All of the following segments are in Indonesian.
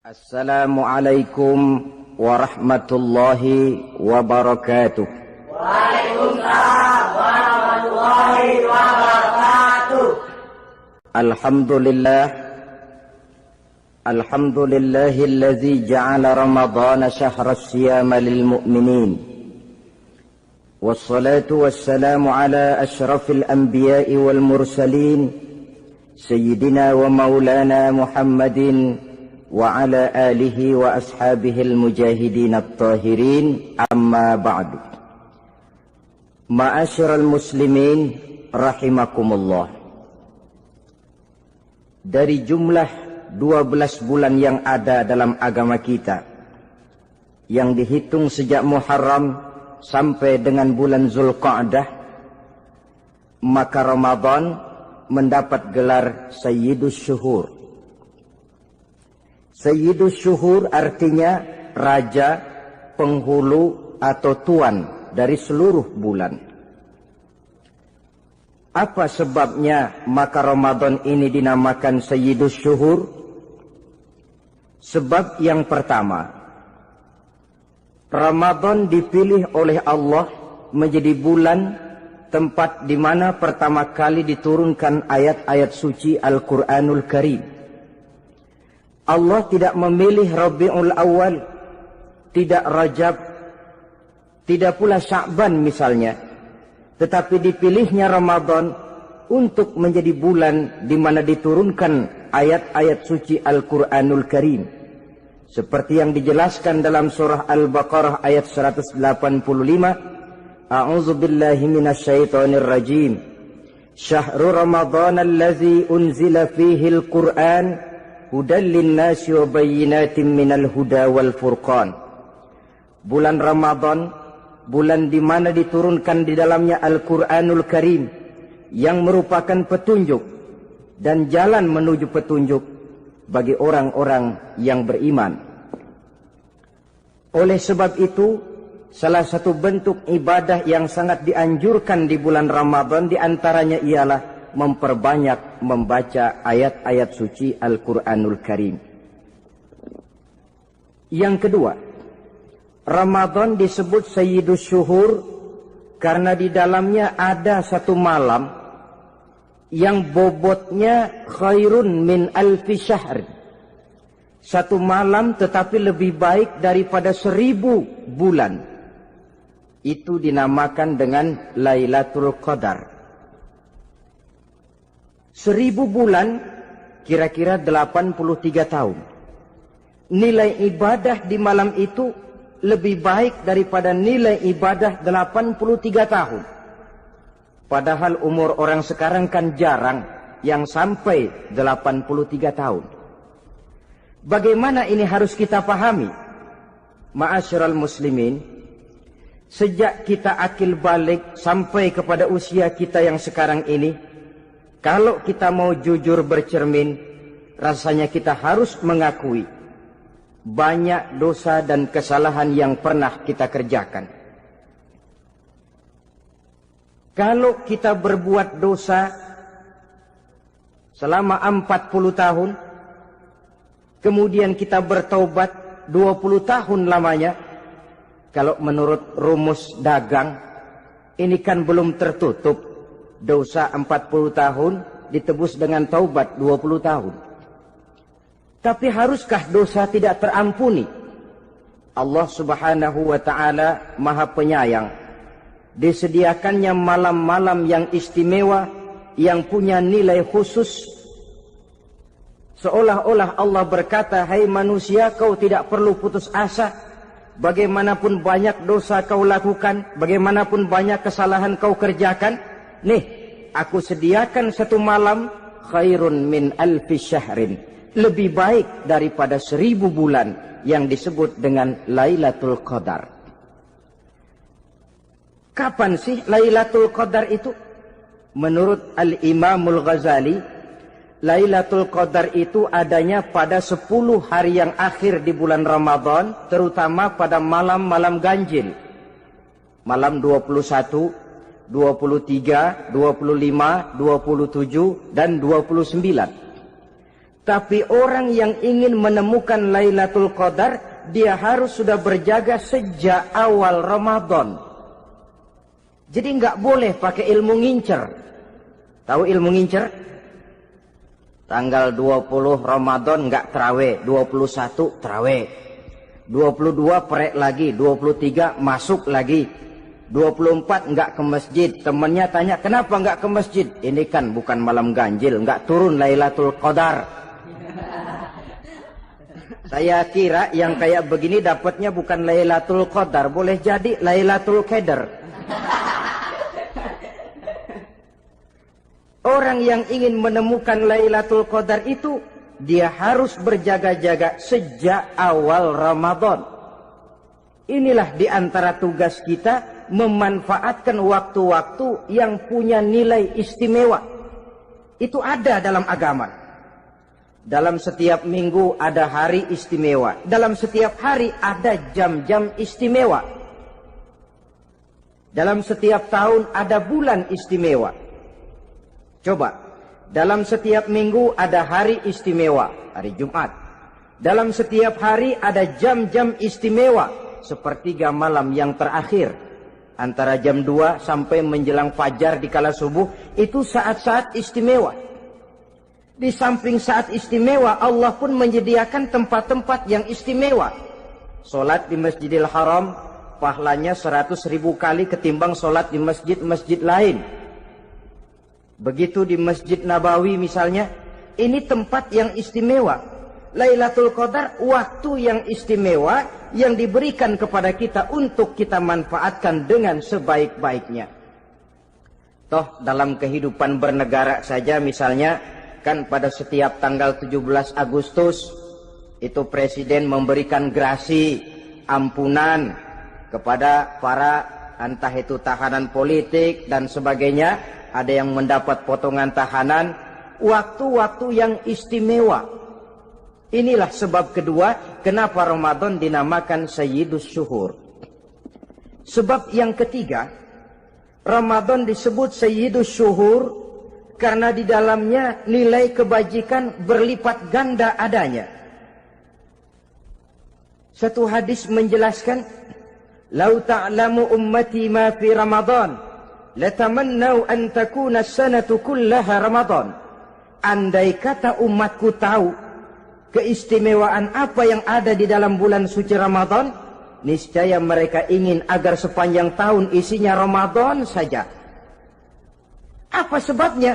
Assalamualaikum warahmatullahi wabarakatuh. Waalaikumsalam warahmatullahi wabarakatuh. Alhamdulillahilladzi ja'ala ramadhana syahra siyama lil mu'minin. Wassalatu wassalamu ala asyrafil anbiya'i wal mursalin sayyidina wa maulana Muhammadin wa ala alihi wa ashabihil mujahidin at-tahirin, amma ba'du. Ma'asyiral muslimin rahimakumullah. Dari jumlah 12 bulan yang ada dalam agama kita, yang dihitung sejak Muharram sampai dengan bulan Zulqa'dah, maka Ramadan mendapat gelar Sayyidus Syuhur. Sayyidus Syuhur artinya raja, penghulu atau tuan dari seluruh bulan. Apa sebabnya maka Ramadan ini dinamakan Sayyidus Syuhur? Sebab yang pertama, Ramadan dipilih oleh Allah menjadi bulan tempat di mana pertama kali diturunkan ayat-ayat suci Al-Quranul Karim. Allah tidak memilih Rabiul Awal, tidak Rajab, tidak pula Sya'ban misalnya, tetapi dipilihnya Ramadan untuk menjadi bulan di mana diturunkan ayat-ayat suci Al-Quranul Karim. Seperti yang dijelaskan dalam surah Al-Baqarah ayat 185, A'udzu billahi minasyaitonir rajim. Syahrul Ramadan allazi unzila fihi al-Qur'an hudan linnasi wa bayyinatin minal huda wal furqan. Bulan Ramadan, bulan di mana diturunkan di dalamnya Al-Quranul Karim, yang merupakan petunjuk dan jalan menuju petunjuk bagi orang-orang yang beriman. Oleh sebab itu, salah satu bentuk ibadah yang sangat dianjurkan di bulan Ramadan diantaranya ialah memperbanyak membaca ayat-ayat suci Al-Quranul Karim. Yang kedua, Ramadan disebut Sayyidus Syuhur karena di dalamnya ada satu malam yang bobotnya khairun min alfi syahr. Satu malam tetapi lebih baik daripada 1000 bulan. Itu dinamakan dengan Lailatul Qadar. 1000 bulan kira-kira 83 tahun. Nilai ibadah di malam itu lebih baik daripada nilai ibadah 83 tahun. Padahal umur orang sekarang kan jarang yang sampai 83 tahun. Bagaimana ini harus kita pahami? Ma'asyiral muslimin, sejak kita akil balik sampai kepada usia kita yang sekarang ini, kalau kita mau jujur bercermin, rasanya kita harus mengakui banyak dosa dan kesalahan yang pernah kita kerjakan. Kalau kita berbuat dosa selama 40 tahun, kemudian kita bertaubat 20 tahun lamanya, kalau menurut rumus dagang, ini kan belum tertutup. Dosa 40 tahun ditebus dengan taubat 20 tahun. Tapi haruskah dosa tidak terampuni? Allah Subhanahu wa ta'ala Maha Penyayang. Disediakannya malam-malam yang istimewa, yang punya nilai khusus. Seolah-olah Allah berkata, hai manusia, kau tidak perlu putus asa. Bagaimanapun banyak dosa kau lakukan, bagaimanapun banyak kesalahan kau kerjakan, nih, aku sediakan satu malam khairun min alfi syahrin. Lebih baik daripada 1000 bulan yang disebut dengan Lailatul Qadar. Kapan sih Lailatul Qadar itu? Menurut Al-Imamul Ghazali, Lailatul Qadar itu adanya pada 10 hari yang akhir di bulan Ramadan, terutama pada malam-malam ganjil. Malam 21, 23, 25, 27, dan 29. Tapi orang yang ingin menemukan Lailatul Qadar, dia harus sudah berjaga sejak awal Ramadan. Jadi nggak boleh pakai ilmu ngincer. Tahu ilmu ngincer? Tanggal 20 Ramadan nggak terawih, 21 terawih, 22 perek lagi, 23 masuk lagi, 24 nggak ke masjid. Temennya tanya, kenapa nggak ke masjid? Ini kan bukan malam ganjil, nggak turun Lailatul Qadar. Saya kira yang kayak begini dapatnya bukan Lailatul Qadar, boleh jadi Lailatul Qadar. Orang yang ingin menemukan Lailatul Qadar itu, dia harus berjaga-jaga sejak awal Ramadan. Inilah di antara tugas kita, memanfaatkan waktu-waktu yang punya nilai istimewa. Itu ada dalam agama. Dalam setiap minggu ada hari istimewa. Dalam setiap hari ada jam-jam istimewa. Dalam setiap tahun ada bulan istimewa. Coba, dalam setiap minggu ada hari istimewa, hari Jumat. Dalam setiap hari ada jam-jam istimewa, sepertiga malam yang terakhir. Antara jam 2 sampai menjelang fajar di kala subuh, itu saat-saat istimewa. Di samping saat istimewa, Allah pun menyediakan tempat-tempat yang istimewa. Solat di Masjidil Haram, pahalanya 100.000 kali ketimbang solat di masjid-masjid lain. Begitu di Masjid Nabawi misalnya, ini tempat yang istimewa. Lailatul Qadar waktu yang istimewa yang diberikan kepada kita untuk kita manfaatkan dengan sebaik-baiknya. Toh dalam kehidupan bernegara saja misalnya, kan pada setiap tanggal 17 Agustus itu presiden memberikan grasi ampunan kepada para entah itu tahanan politik dan sebagainya. Ada yang mendapat potongan tahanan, waktu-waktu yang istimewa. Inilah sebab kedua kenapa Ramadan dinamakan Sayyidus Syuhur. Sebab yang ketiga, Ramadan disebut Sayyidus Syuhur karena di dalamnya nilai kebajikan berlipat ganda adanya. Satu hadis menjelaskan, "Lau ta'lamu ummati ma fi Ramadan, latamannau an takuna as-sanatu kullaha Ramadan." Andai kata umatku tahu keistimewaan apa yang ada di dalam bulan suci Ramadan, niscaya mereka ingin agar sepanjang tahun isinya Ramadan saja. Apa sebabnya?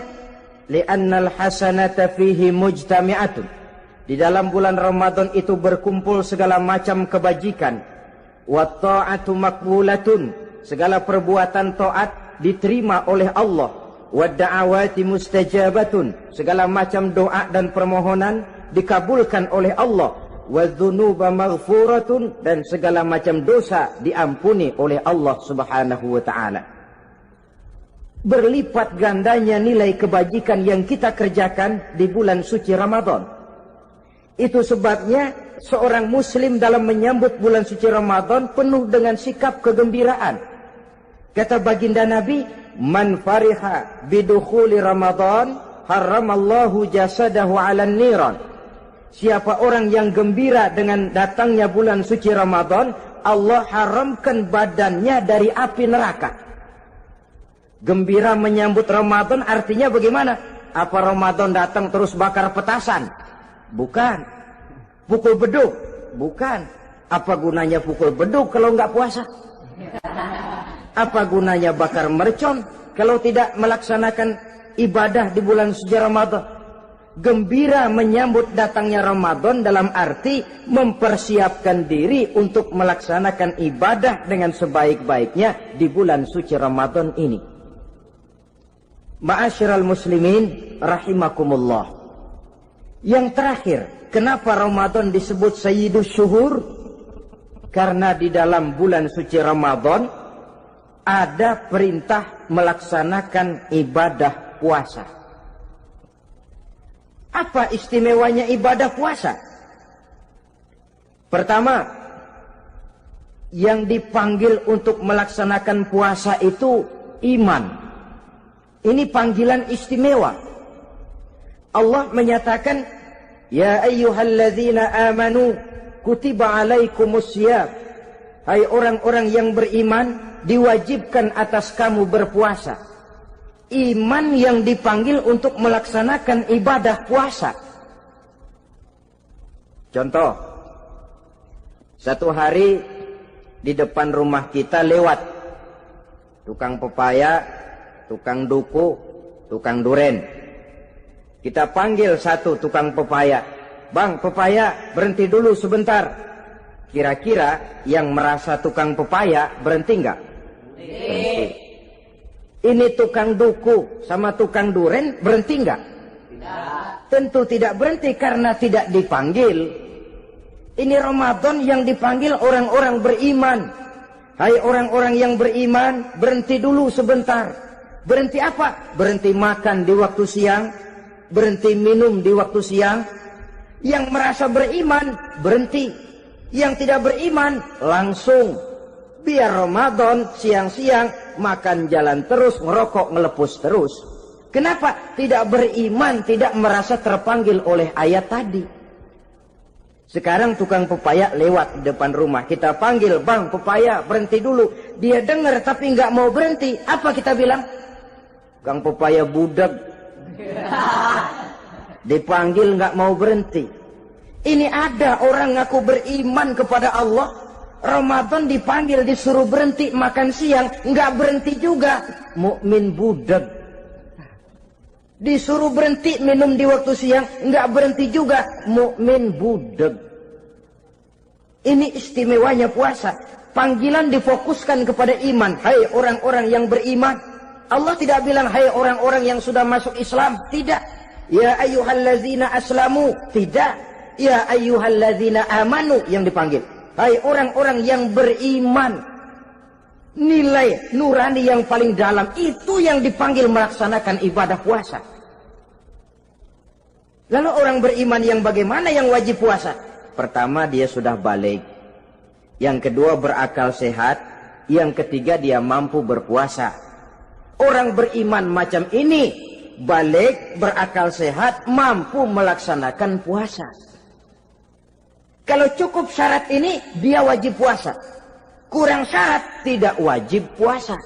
Li'annal hasanata fihi mujtami'atun. Di dalam bulan Ramadan itu berkumpul segala macam kebajikan. Wa ta'atu maqbulatun. Segala perbuatan taat diterima oleh Allah. Wa da'awati mustajabatun. Segala macam doa dan permohonan dikabulkan oleh Allah. Wa dzunuba maghfuratun. Dan segala macam dosa diampuni oleh Allah Subhanahu wa ta'ala. Berlipat gandanya nilai kebajikan yang kita kerjakan di bulan suci Ramadan. Itu sebabnya seorang muslim dalam menyambut bulan suci Ramadan penuh dengan sikap kegembiraan. Kata baginda Nabi, "Man fariha bidukhuli Ramadan, haramallahu jasadahu 'alan niran." Siapa orang yang gembira dengan datangnya bulan suci Ramadan, Allah haramkan badannya dari api neraka. Gembira menyambut Ramadan artinya bagaimana? Apa Ramadan datang terus bakar petasan? Bukan. Pukul beduk? Bukan. Apa gunanya pukul beduk kalau nggak puasa? Apa gunanya bakar mercon kalau tidak melaksanakan ibadah di bulan suci Ramadan? Gembira menyambut datangnya Ramadan dalam arti mempersiapkan diri untuk melaksanakan ibadah dengan sebaik-baiknya di bulan suci Ramadan ini. Ma'asyiral muslimin rahimakumullah. Yang terakhir, kenapa Ramadan disebut Sayyidus Syuhur? Karena di dalam bulan suci Ramadan ada perintah melaksanakan ibadah puasa. Apa istimewanya ibadah puasa? Pertama, yang dipanggil untuk melaksanakan puasa itu iman. Ini panggilan istimewa. Allah menyatakan, Ya ayyuhalladzina amanu kutiba alaikumusiyam. Hai orang-orang yang beriman, diwajibkan atas kamu berpuasa. Iman yang dipanggil untuk melaksanakan ibadah puasa. Contoh, satu hari di depan rumah kita lewat tukang pepaya, tukang duku, tukang duren. Kita panggil satu tukang pepaya. Bang, pepaya, berhenti dulu sebentar. Kira-kira yang merasa tukang pepaya berhenti enggak? Berhenti. Ini tukang duku sama tukang duren berhenti enggak? Tidak. Tentu tidak berhenti karena tidak dipanggil. Ini Ramadan yang dipanggil orang-orang beriman. Hai orang-orang yang beriman, berhenti dulu sebentar. Berhenti apa? Berhenti makan di waktu siang, berhenti minum di waktu siang. Yang merasa beriman, berhenti. Yang tidak beriman, langsung. Biar Ramadan siang-siang makan jalan terus, ngerokok, ngelepus terus. Kenapa? Tidak beriman, tidak merasa terpanggil oleh ayat tadi. Sekarang tukang pepaya lewat di depan rumah. Kita panggil, bang pepaya berhenti dulu. Dia dengar tapi nggak mau berhenti. Apa kita bilang? Kang pepaya budak. Dipanggil nggak mau berhenti. Ini ada orang ngaku beriman kepada Allah. Ramadan dipanggil disuruh berhenti makan siang. Nggak berhenti juga. Mukmin budak. Disuruh berhenti minum di waktu siang, nggak berhenti juga, mukmin budak. Ini istimewanya puasa. Panggilan difokuskan kepada iman. Hai orang-orang yang beriman. Allah tidak bilang hai orang-orang yang sudah masuk Islam. Tidak. Ya ayyuhallazina aslamu. Tidak. Ya ayyuhallazina amanu yang dipanggil. Hai orang-orang yang beriman. Nilai nurani yang paling dalam itu yang dipanggil melaksanakan ibadah puasa. Lalu orang beriman yang bagaimana yang wajib puasa? Pertama, dia sudah balik. Yang kedua, berakal sehat. Yang ketiga, dia mampu berpuasa. Orang beriman macam ini balik, berakal sehat, mampu melaksanakan puasa. Kalau cukup syarat ini, dia wajib puasa. Kurang syarat, tidak wajib puasa.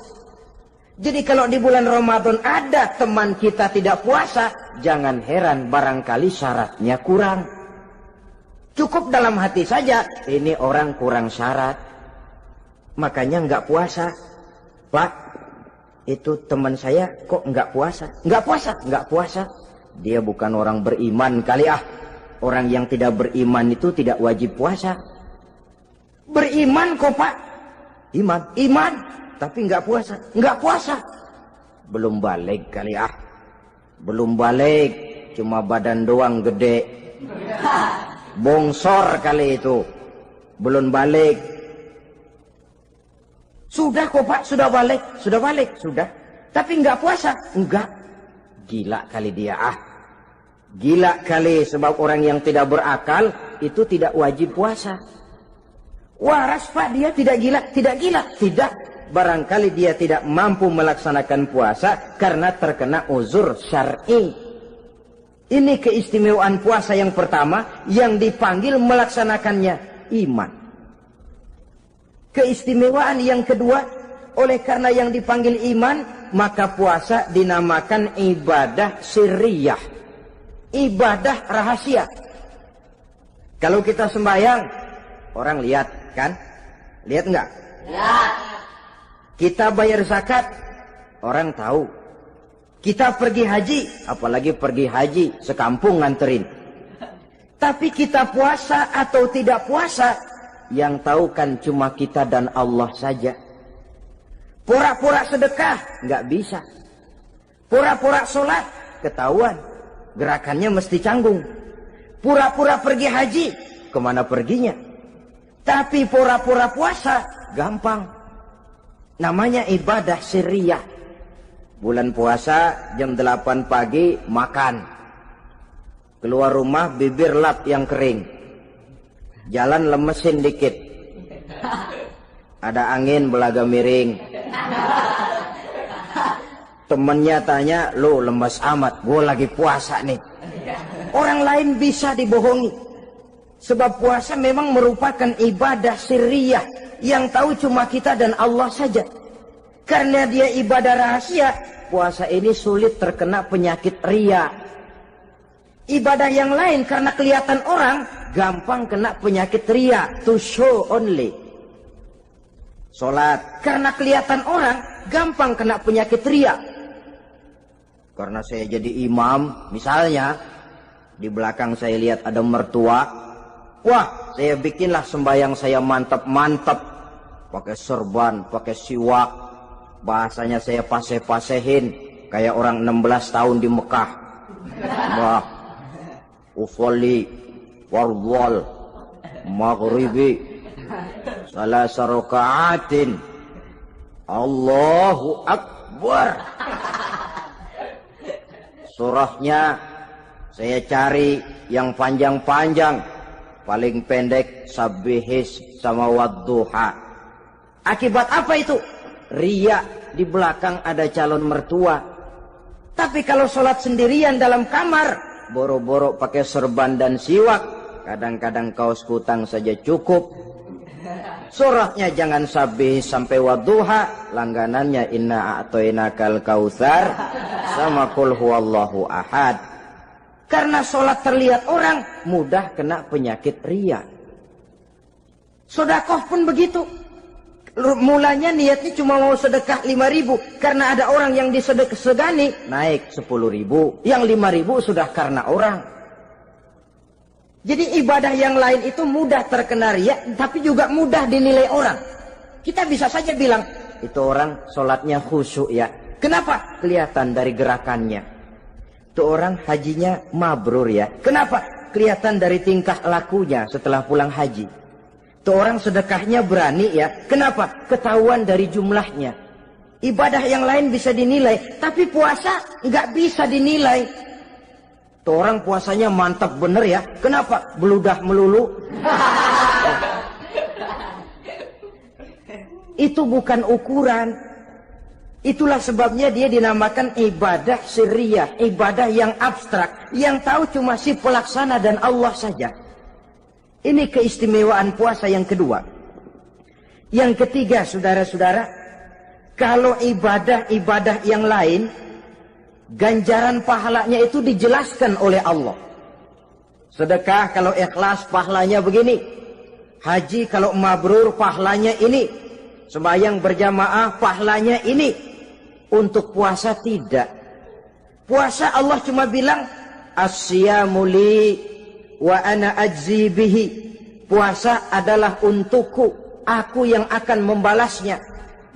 Jadi kalau di bulan Ramadan ada teman kita tidak puasa, jangan heran barangkali syaratnya kurang. Cukup dalam hati saja, ini orang kurang syarat. Makanya nggak puasa. Pak, itu teman saya kok nggak puasa? Nggak puasa, nggak puasa. Dia bukan orang beriman kali ah. Orang yang tidak beriman itu tidak wajib puasa. Beriman kok Pak? Iman, tapi nggak puasa, nggak puasa. Belum balik kali ah, belum balik, cuma badan doang gede, bongsor kali itu, belum balik. Sudah kok Pak, sudah balik, sudah. Tapi nggak puasa, enggak. Gila kali dia ah, gila kali sebab orang yang tidak berakal itu tidak wajib puasa. Waras Pak, dia tidak gila. Tidak. Barangkali dia tidak mampu melaksanakan puasa karena terkena uzur syar'i. Ini keistimewaan puasa yang pertama yang dipanggil melaksanakannya iman. Keistimewaan yang kedua, oleh karena yang dipanggil iman, maka puasa dinamakan ibadah sirriyah. Ibadah rahasia. Kalau kita sembahyang, orang lihat kan? Lihat enggak? Lihat. Kita bayar zakat, orang tahu. Kita pergi haji, apalagi pergi haji, sekampung nganterin. Tapi kita puasa atau tidak puasa, yang tahu kan cuma kita dan Allah saja. Pura-pura sedekah, nggak bisa. Pura-pura sholat, ketahuan. Gerakannya mesti canggung. Pura-pura pergi haji, kemana perginya? Tapi pura-pura puasa, gampang. Namanya ibadah sirriyah. Bulan puasa, jam 8 pagi, makan. Keluar rumah, bibir lap yang kering. Jalan lemesin dikit. Ada angin, belaga miring. Temennya tanya, lu lemes amat, gue lagi puasa nih. Orang lain bisa dibohongi. Sebab puasa memang merupakan ibadah sirriyah yang tahu cuma kita dan Allah saja. Karena dia ibadah rahasia, puasa ini sulit terkena penyakit riya. Ibadah yang lain karena kelihatan orang, gampang kena penyakit riya, to show only. Sholat karena kelihatan orang, gampang kena penyakit riya. Karena saya jadi imam, misalnya di belakang saya lihat ada mertua, wah saya bikinlah sembahyang saya mantap-mantap, pakai serban, pakai siwak, bahasanya saya paseh-pasehin kayak orang 16 tahun di Mekah. Wah, usolli warwal maghribi salasa raka'atin Allahu Akbar. Surahnya saya cari yang panjang-panjang, paling pendek sabbihis sama wadduha. Akibat apa itu? Riya, di belakang ada calon mertua. Tapi kalau sholat sendirian dalam kamar, boro-boro pakai serban dan siwak, kadang-kadang kaos kutang saja cukup. Surahnya jangan sabbih sampai wadduha, langganannya inna a'toinakal kautsar sama qul huwallahu ahad. Karena sholat terlihat orang, mudah kena penyakit riya. Sedekah pun begitu. Mulanya niatnya cuma mau sedekah 5.000, karena ada orang yang disedekah-segani naik 10.000, yang 5.000 sudah karena orang. Jadi ibadah yang lain itu mudah terkena riya, tapi juga mudah dinilai orang. Kita bisa saja bilang, itu orang sholatnya khusyuk ya. Kenapa? Kelihatan dari gerakannya. Itu orang hajinya mabrur ya. Kenapa? Kelihatan dari tingkah lakunya setelah pulang haji. Itu orang sedekahnya berani ya. Kenapa? Ketahuan dari jumlahnya. Ibadah yang lain bisa dinilai, tapi puasa nggak bisa dinilai. Itu orang puasanya mantap bener ya. Kenapa? Beludah melulu. Itu bukan ukuran. Itulah sebabnya dia dinamakan ibadah sirriyah, ibadah yang abstrak, yang tahu cuma si pelaksana dan Allah saja. Ini keistimewaan puasa yang kedua. Yang ketiga, saudara-saudara, kalau ibadah-ibadah yang lain, ganjaran pahalanya itu dijelaskan oleh Allah. Sedekah kalau ikhlas pahalanya begini. Haji kalau mabrur pahalanya ini. Sembahyang berjamaah pahalanya ini. Untuk puasa tidak. Puasa Allah cuma bilang as-siyamu li wa ana ajzi bihi. Puasa adalah untukku, aku yang akan membalasnya.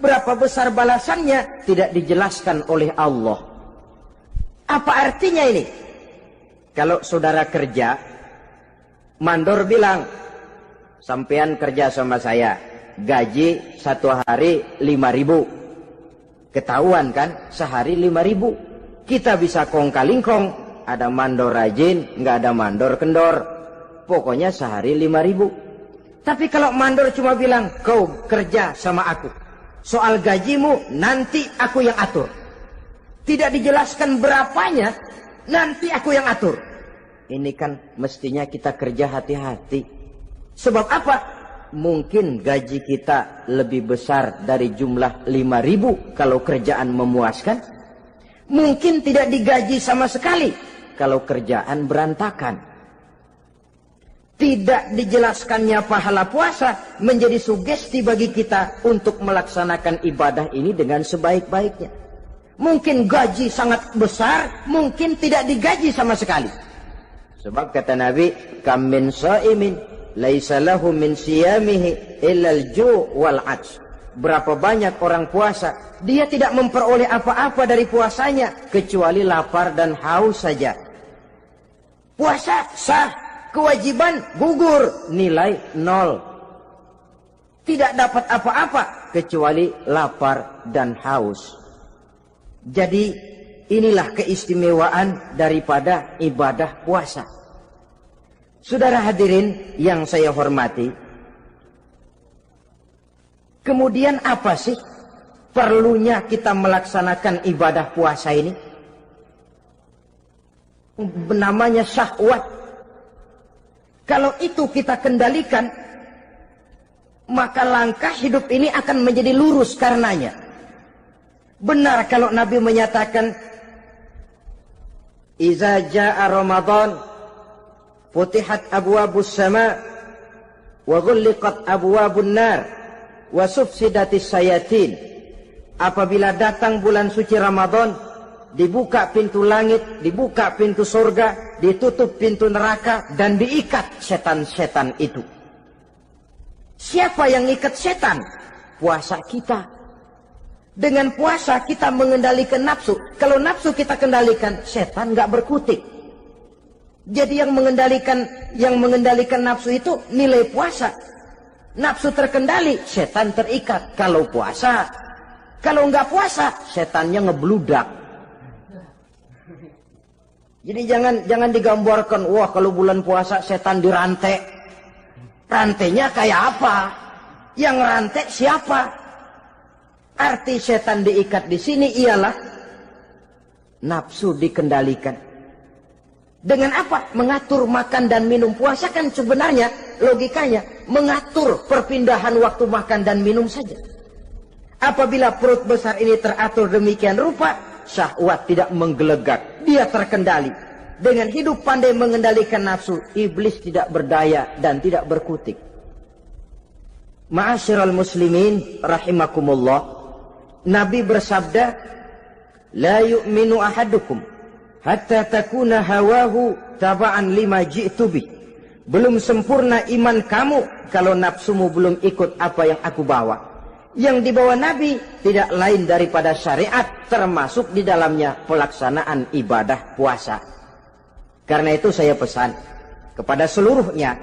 Berapa besar balasannya tidak dijelaskan oleh Allah. Apa artinya ini? Kalau saudara kerja, mandor bilang, sampean kerja sama saya, gaji satu hari 5.000. Ketahuan kan, sehari 5.000. Kita bisa kong kalingkong, ada mandor rajin, nggak ada mandor kendor. Pokoknya sehari 5.000. Tapi kalau mandor cuma bilang, kau kerja sama aku, soal gajimu nanti aku yang atur. Tidak dijelaskan berapanya, nanti aku yang atur. Ini kan mestinya kita kerja hati-hati. Sebab apa? Mungkin gaji kita lebih besar dari jumlah 5.000 kalau kerjaan memuaskan. Mungkin tidak digaji sama sekali kalau kerjaan berantakan. Tidak dijelaskannya pahala puasa menjadi sugesti bagi kita untuk melaksanakan ibadah ini dengan sebaik-baiknya. Mungkin gaji sangat besar, mungkin tidak digaji sama sekali. Sebab kata Nabi, kam min shaimin laisa lahu min siyamihi illa al-ju' wal 'atsh. Berapa banyak orang puasa, dia tidak memperoleh apa-apa dari puasanya kecuali lapar dan haus saja. Puasa sah, kewajiban gugur, nilai 0. Tidak dapat apa-apa kecuali lapar dan haus. Jadi inilah keistimewaan daripada ibadah puasa. Saudara hadirin yang saya hormati, kemudian apa sih perlunya kita melaksanakan ibadah puasa ini? namanya syahwat. Kalau itu kita kendalikan, maka langkah hidup ini akan menjadi lurus karenanya. Benar kalau Nabi menyatakan, "Iza jaa Ramadan, futihat abwabus sama, wa ghulliqat abwabun nar, wa sufsidatis sayatin." Apabila datang bulan suci Ramadan, dibuka pintu langit, dibuka pintu surga, ditutup pintu neraka, dan diikat setan-setan itu. Siapa yang ikat setan? Puasa kita. Dengan puasa kita mengendalikan nafsu. Kalau nafsu kita kendalikan, setan nggak berkutik. Jadi yang mengendalikan nafsu itu nilai puasa. Nafsu terkendali, setan terikat. Kalau puasa, kalau nggak puasa, setannya ngebludak. Jadi jangan digambarkan, wah kalau bulan puasa setan dirantai. Rantainya kayak apa? Yang rantai siapa? Arti setan diikat di sini ialah nafsu dikendalikan. Dengan apa? Mengatur makan dan minum. Puasa kan sebenarnya logikanya mengatur perpindahan waktu makan dan minum saja. Apabila perut besar ini teratur demikian rupa, syahwat tidak menggelegak, dia terkendali. Dengan hidup pandai mengendalikan nafsu, iblis tidak berdaya dan tidak berkutik. Ma'asyiral muslimin rahimakumullah, Nabi bersabda, "La yu'minu ahadukum hatta takuna hawahu taba'an lima ji'tu bih." Belum sempurna iman kamu kalau nafsumu belum ikut apa yang aku bawa. Yang dibawa Nabi tidak lain daripada syariat, termasuk di dalamnya pelaksanaan ibadah puasa. Karena itu saya pesan kepada seluruhnya,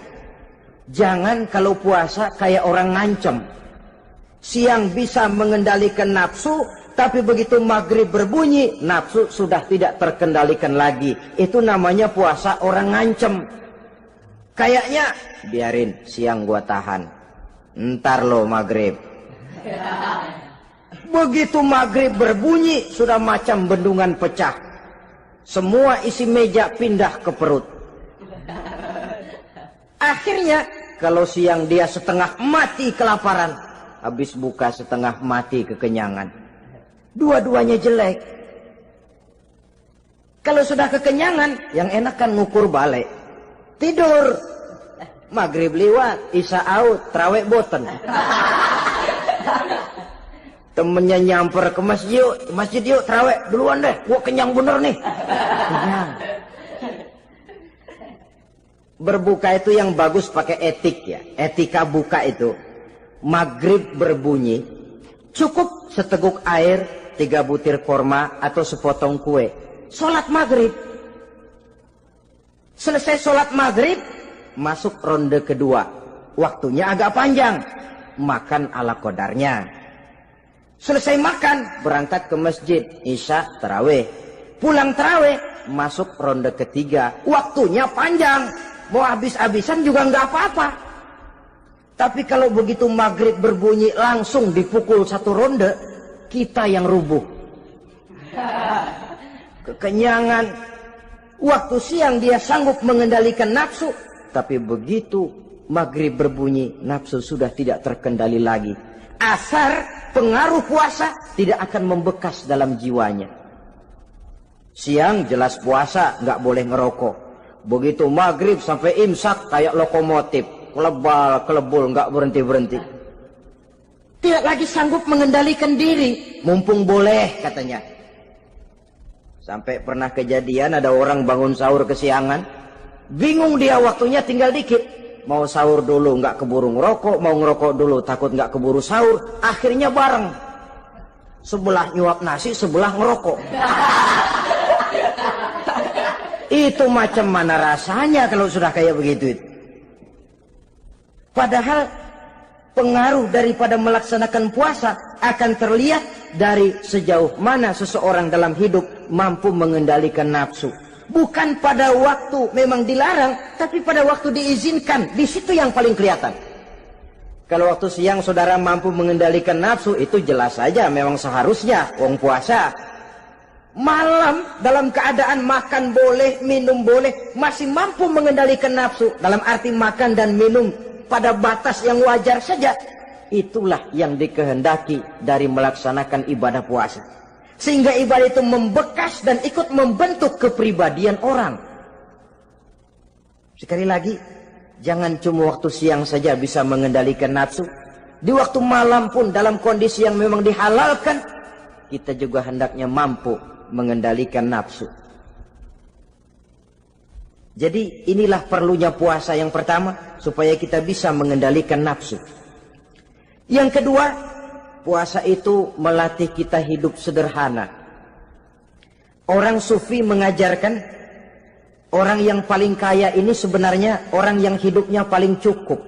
jangan kalau puasa kayak orang ngancem. Siang bisa mengendalikan nafsu, tapi begitu maghrib berbunyi, nafsu sudah tidak terkendalikan lagi. Itu namanya puasa orang ngancem. Kayaknya, biarin siang gua tahan, ntar lo maghrib. Begitu maghrib berbunyi, sudah macam bendungan pecah. Semua isi meja pindah ke perut. Akhirnya, kalau siang dia setengah mati kelaparan, habis buka setengah mati kekenyangan. Dua-duanya jelek. Kalau sudah kekenyangan, yang enak kan ngukur balik. Tidur. Maghrib liwat, isya out, trawek boten. Temennya nyamper ke masjid yuk, trawek duluan deh, gua kenyang bener nih. Kenyang. Berbuka itu yang bagus pakai etik ya, etika buka itu. Maghrib berbunyi, cukup seteguk air, 3 butir korma atau sepotong kue. Sholat maghrib. Selesai sholat maghrib, masuk ronde kedua. Waktunya agak panjang, makan ala qadarnya. Selesai makan, berangkat ke masjid, isya, tarawih. Pulang tarawih, masuk ronde ketiga. Waktunya panjang, mau habis-habisan juga nggak apa-apa. Tapi kalau begitu maghrib berbunyi langsung dipukul 1 ronde, kita yang rubuh. Kekenyangan. Waktu siang dia sanggup mengendalikan nafsu, tapi begitu maghrib berbunyi, nafsu sudah tidak terkendali lagi. Asar pengaruh puasa tidak akan membekas dalam jiwanya. Siang jelas puasa, nggak boleh ngerokok. Begitu maghrib sampai imsak kayak lokomotif, kelebul nggak berhenti. Tidak lagi sanggup mengendalikan diri, mumpung boleh katanya. Sampai pernah kejadian ada orang bangun sahur kesiangan, bingung dia waktunya tinggal dikit. Mau sahur dulu nggak keburu ngerokok, mau ngerokok dulu takut nggak keburu sahur, akhirnya bareng. Sebelah nyuap nasi, sebelah ngerokok. Itu macam mana rasanya kalau sudah kayak begitu itu. Padahal pengaruh daripada melaksanakan puasa akan terlihat dari sejauh mana seseorang dalam hidup mampu mengendalikan nafsu. Bukan pada waktu memang dilarang, tapi pada waktu diizinkan. Di situ yang paling kelihatan. Kalau waktu siang saudara mampu mengendalikan nafsu, itu jelas saja memang seharusnya wong puasa. malam dalam keadaan makan boleh, minum boleh, masih mampu mengendalikan nafsu, dalam arti makan dan minum pada batas yang wajar saja. Itulah yang dikehendaki dari melaksanakan ibadah puasa. Sehingga ibadah itu membekas dan ikut membentuk kepribadian orang. Sekali lagi, jangan cuma waktu siang saja bisa mengendalikan nafsu. Di waktu malam pun dalam kondisi yang memang dihalalkan, kita juga hendaknya mampu mengendalikan nafsu. Jadi inilah perlunya puasa yang pertama, supaya kita bisa mengendalikan nafsu. Yang kedua, puasa itu melatih kita hidup sederhana. Orang sufi mengajarkan, orang yang paling kaya ini sebenarnya orang yang hidupnya paling cukup.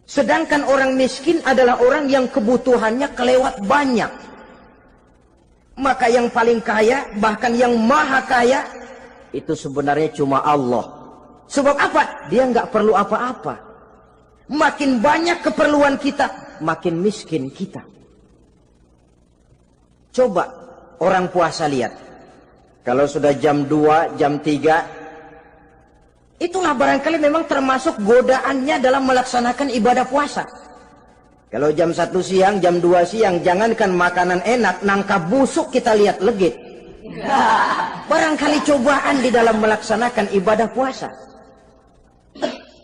Sedangkan orang miskin adalah orang yang kebutuhannya kelewat banyak. Maka yang paling kaya, bahkan yang maha kaya, itu sebenarnya cuma Allah. Sebab apa? Dia nggak perlu apa-apa. Makin banyak keperluan kita, makin miskin kita. Coba orang puasa lihat. Kalau sudah jam 2, jam 3, itulah barangkali memang termasuk godaannya dalam melaksanakan ibadah puasa. Kalau jam 1 siang, jam 2 siang, jangankan makanan enak, nangka busuk kita lihat legit. Barangkali cobaan di dalam melaksanakan ibadah puasa.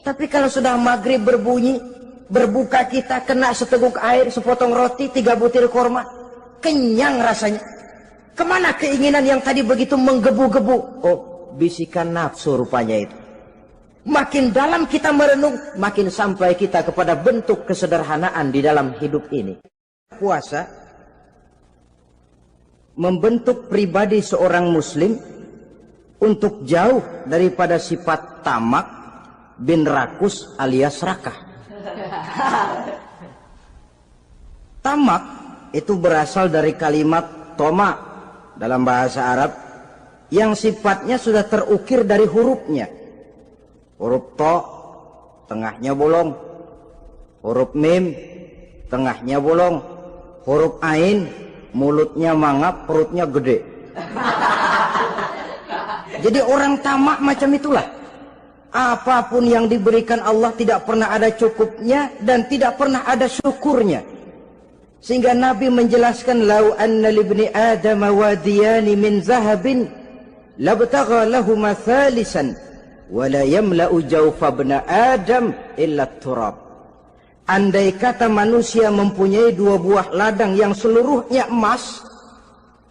Tapi kalau sudah maghrib berbunyi, berbuka kita, kena seteguk air, sepotong roti, 3 butir korma, kenyang rasanya. Kemana keinginan yang tadi begitu menggebu-gebu? Oh, bisikan nafsu rupanya itu. Makin dalam kita merenung, makin sampai kita kepada bentuk kesederhanaan di dalam hidup ini. Puasa membentuk pribadi seorang muslim untuk jauh daripada sifat tamak bin rakus alias rakah. Tamak itu berasal dari kalimat toma dalam bahasa Arab yang sifatnya sudah terukir dari hurufnya. Huruf to, tengahnya bolong. Huruf mim, tengahnya bolong. Huruf ain, mulutnya mangap, perutnya gede. Jadi orang tamak macam itulah. Apapun yang diberikan Allah tidak pernah ada cukupnya dan tidak pernah ada syukurnya. Sehingga Nabi menjelaskan, lau anna libni Adam wadiyani min zahabin labtagha lahuma thalisan wala yamla'u jawfa ibn Adam illa turab. Andai kata manusia mempunyai 2 buah ladang yang seluruhnya emas,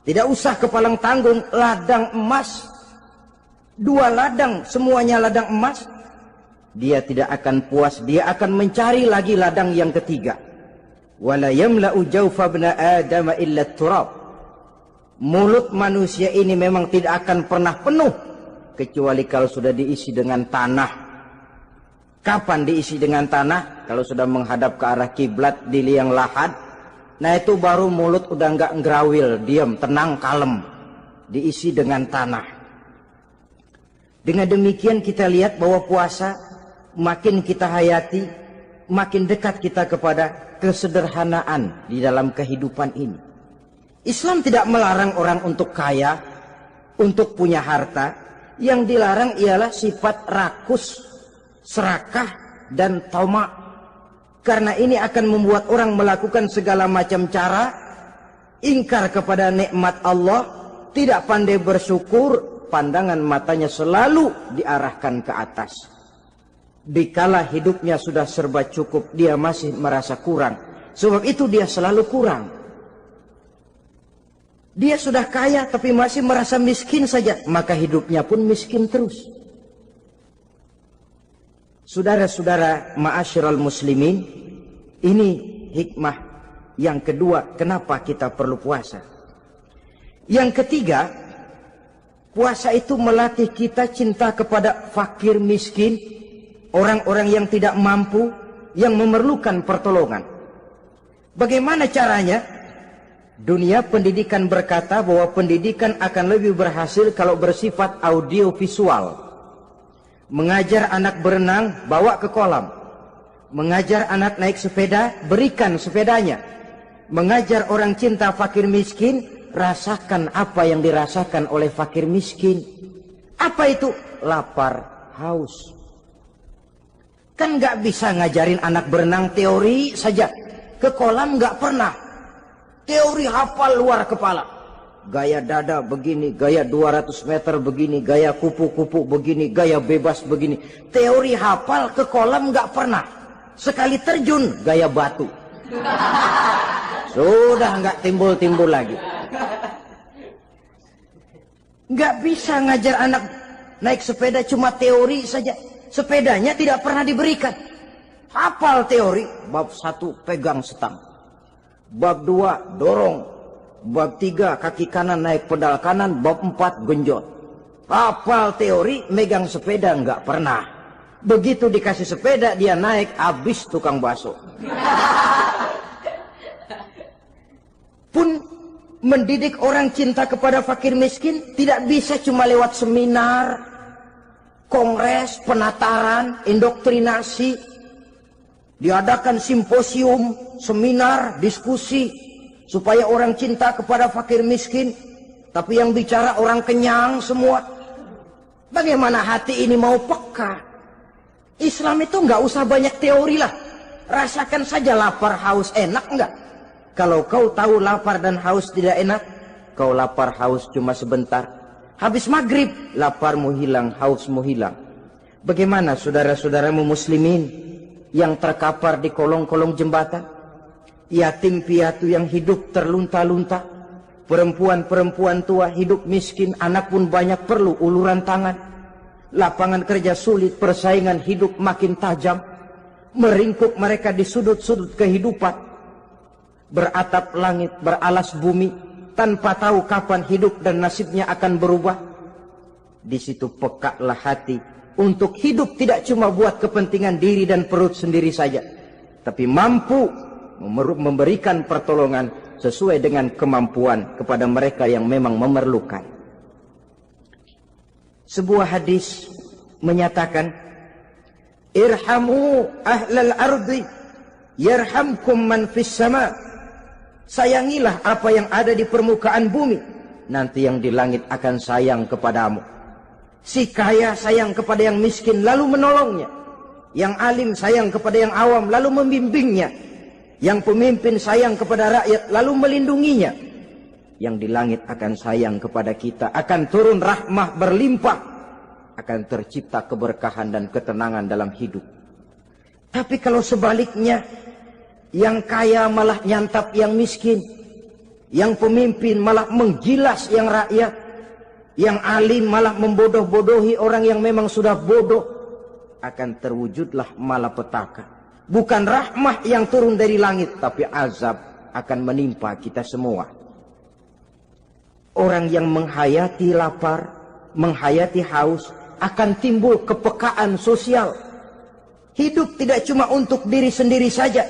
tidak usah kepalang tanggung, ladang emas, 2 ladang semuanya ladang emas, dia tidak akan puas, dia akan mencari lagi ladang yang ketiga. Wala yamla'u jawfa ibn Adam illa turab. Mulut manusia ini memang tidak akan pernah penuh kecuali kalau sudah diisi dengan tanah. Kapan diisi dengan tanah? Kalau sudah menghadap ke arah kiblat di liang lahat, nah itu baru mulut udah nggak ngerawil, diam, tenang, kalem, diisi dengan tanah. Dengan demikian kita lihat bahwa puasa makin kita hayati, makin dekat kita kepada kesederhanaan di dalam kehidupan ini. Islam tidak melarang orang untuk kaya, untuk punya harta. Yang dilarang ialah sifat rakus, serakah, dan tamak. Karena ini akan membuat orang melakukan segala macam cara, ingkar kepada nikmat Allah, tidak pandai bersyukur, pandangan matanya selalu diarahkan ke atas. Dikala hidupnya sudah serba cukup, dia masih merasa kurang. Sebab itu dia selalu kurang. Dia sudah kaya tapi masih merasa miskin saja, maka hidupnya pun miskin terus. Saudara-saudara ma'asyiral muslimin, ini hikmah yang kedua kenapa kita perlu puasa. Yang ketiga, puasa itu melatih kita cinta kepada fakir miskin, orang-orang yang tidak mampu, yang memerlukan pertolongan. Bagaimana caranya? Dunia pendidikan berkata bahwa pendidikan akan lebih berhasil kalau bersifat audio visual. Mengajar anak berenang, bawa ke kolam. Mengajar anak naik sepeda, berikan sepedanya. Mengajar orang cinta fakir miskin, rasakan apa yang dirasakan oleh fakir miskin. Apa itu? Lapar, haus. Kan nggak bisa ngajarin anak berenang teori saja. Ke kolam nggak pernah. Teori hafal luar kepala. Gaya dada begini, gaya 200 meter begini, gaya kupu-kupu begini, gaya bebas begini. Teori hafal, ke kolam nggak pernah. Sekali terjun, gaya batu. Sudah nggak timbul-timbul lagi. Nggak bisa ngajar anak naik sepeda cuma teori saja. Sepedanya tidak pernah diberikan. Hafal teori, bab 1 pegang setang. Bab 2 dorong. Bab 3 kaki kanan naik pedal kanan. Bab 4 genjot. Hafal teori, megang sepeda nggak pernah. Begitu dikasih sepeda dia naik, habis tukang bakso. Pun mendidik orang cinta kepada fakir miskin tidak bisa cuma lewat seminar, kongres, penataran, indoktrinasi. Diadakan simposium, seminar, diskusi supaya orang cinta kepada fakir miskin, tapi yang bicara orang kenyang semua. Bagaimana hati ini mau peka? Islam itu nggak usah banyak teori lah. Rasakan saja lapar, haus, enak nggak? Kalau kau tahu lapar dan haus tidak enak, kau lapar haus cuma sebentar. Habis maghrib, laparmu hilang, hausmu hilang. Bagaimana saudara-saudaramu muslimin yang terkapar di kolong-kolong jembatan? Yatim piatu yang hidup terlunta-lunta. Perempuan-perempuan tua hidup miskin, anak pun banyak perlu uluran tangan. Lapangan kerja sulit, persaingan hidup makin tajam. Meringkuk mereka di sudut-sudut kehidupan. Beratap langit, beralas bumi, tanpa tahu kapan hidup dan nasibnya akan berubah. Di situ pekaklah hati untuk hidup tidak cuma buat kepentingan diri dan perut sendiri saja, tapi mampu memberikan pertolongan sesuai dengan kemampuan kepada mereka yang memang memerlukan. Sebuah hadis menyatakan, irhamu ahlal ardi yarhamkum man fis sama. Sayangilah apa yang ada di permukaan bumi, nanti yang di langit akan sayang kepadamu. Si kaya sayang kepada yang miskin lalu menolongnya. Yang alim sayang kepada yang awam lalu membimbingnya. Yang pemimpin sayang kepada rakyat lalu melindunginya. Yang di langit akan sayang kepada kita, akan turun rahmah berlimpah, akan tercipta keberkahan dan ketenangan dalam hidup. Tapi kalau sebaliknya, yang kaya malah nyantap yang miskin, yang pemimpin malah menggilas yang rakyat, yang alim malah membodoh-bodohi orang yang memang sudah bodoh, akan terwujudlah malapetaka. Bukan rahmah yang turun dari langit, tapi azab akan menimpa kita semua. Orang yang menghayati lapar, menghayati haus, akan timbul kepekaan sosial. Hidup tidak cuma untuk diri sendiri saja,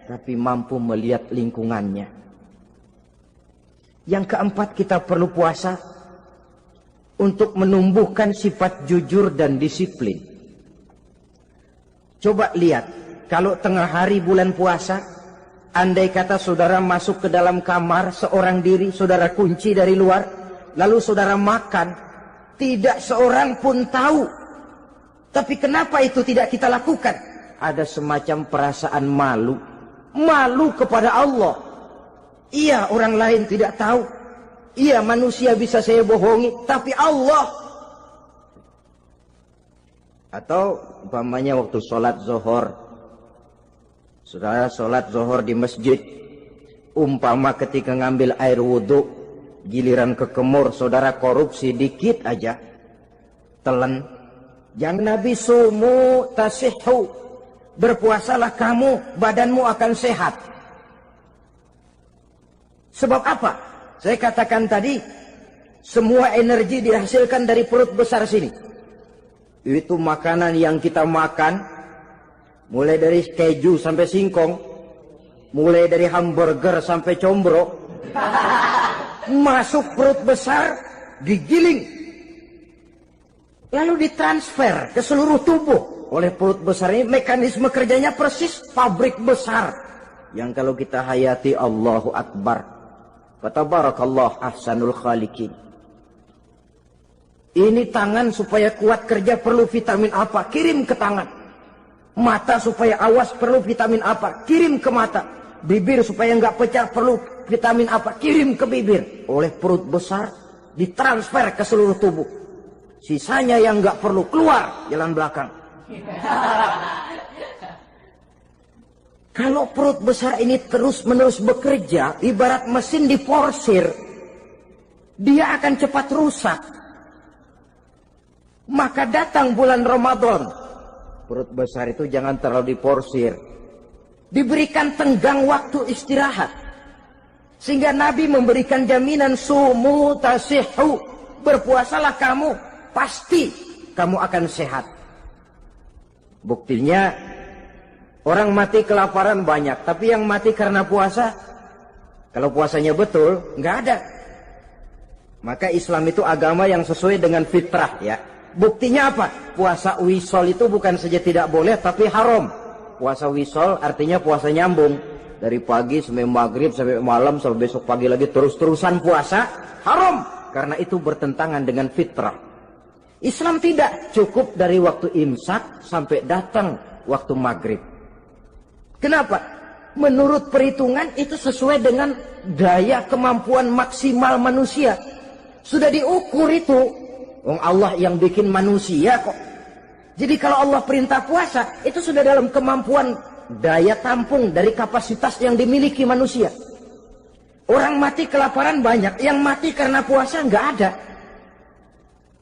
tapi mampu melihat lingkungannya. Yang keempat, kita perlu puasa untuk menumbuhkan sifat jujur dan disiplin. Coba lihat, kalau tengah hari bulan puasa, andai kata saudara masuk ke dalam kamar seorang diri, saudara kunci dari luar, lalu saudara makan, tidak seorang pun tahu. Tapi kenapa itu tidak kita lakukan? Ada semacam perasaan malu. Malu kepada Allah. Iya, orang lain tidak tahu. Iya, manusia bisa saya bohongi, tapi Allah. Atau umpamanya waktu sholat zuhur, saudara sholat zuhur di masjid, umpama ketika ngambil air wudhu, giliran ke kemur, saudara korupsi dikit aja, telan. Jangan Nabi sumu tasihhu, berpuasalah kamu, badanmu akan sehat. Sebab apa? Saya katakan tadi, semua energi dihasilkan dari perut besar sini. Itu makanan yang kita makan, mulai dari keju sampai singkong, mulai dari hamburger sampai combro, masuk perut besar, digiling, lalu ditransfer ke seluruh tubuh oleh perut besar ini. Mekanisme kerjanya persis pabrik besar yang kalau kita hayati, Allahu Akbar, Fatabarakallah ahsanul khaliqin. Ini tangan supaya kuat kerja perlu vitamin apa? Kirim ke tangan. Mata supaya awas perlu vitamin apa? Kirim ke mata. Bibir supaya nggak pecah perlu vitamin apa? Kirim ke bibir. Oleh perut besar ditransfer ke seluruh tubuh. Sisanya yang nggak perlu keluar jalan belakang. Kalau perut besar ini terus-menerus bekerja, ibarat mesin diporsir, dia akan cepat rusak. Maka datang bulan Ramadan, perut besar itu jangan terlalu diporsir. Diberikan tenggang waktu istirahat. Sehingga Nabi memberikan jaminan sumu tasihhu. Berpuasalah kamu, pasti kamu akan sehat. Buktinya orang mati kelaparan banyak, tapi yang mati karena puasa, kalau puasanya betul, nggak ada. Maka Islam itu agama yang sesuai dengan fitrah ya. Buktinya apa? Puasa wisol itu bukan saja tidak boleh, tapi haram. Puasa wisol artinya puasa nyambung. Dari pagi sampai maghrib, sampai malam, sampai besok pagi lagi terus-terusan puasa, haram. Karena itu bertentangan dengan fitrah. Islam tidak cukup dari waktu imsak sampai datang waktu maghrib. Kenapa? Menurut perhitungan itu sesuai dengan daya kemampuan maksimal manusia. Sudah diukur itu. Allah yang bikin manusia kok. Jadi kalau Allah perintah puasa, itu sudah dalam kemampuan daya tampung dari kapasitas yang dimiliki manusia. Orang mati kelaparan banyak, yang mati karena puasa nggak ada.